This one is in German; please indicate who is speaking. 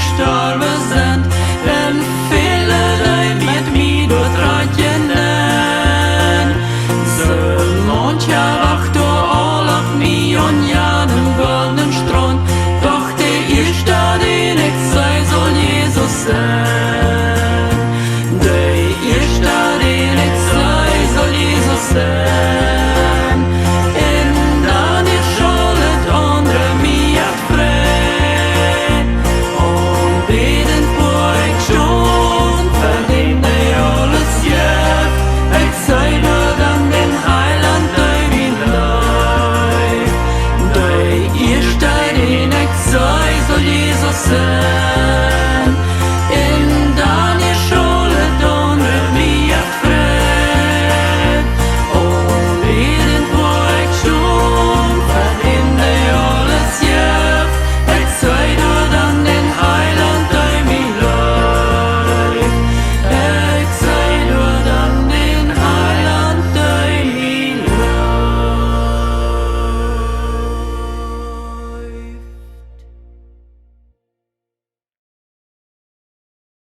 Speaker 1: gestorben sind, wenn viele Leute mit mir durchreiten. So mancher wacht all auf mich und ja den goldenen Strand, doch der erste, den ich sei, soll Jesus sein. Der erste, den ich sei, soll Jesus sein. En dan is al het andere mij vrij. Onbedend voor ik stond, verdient hij alles jeugd. Ik zei nur dan den Heiland, der wie leid. Der erste, den ich sei, soll Jesus sein.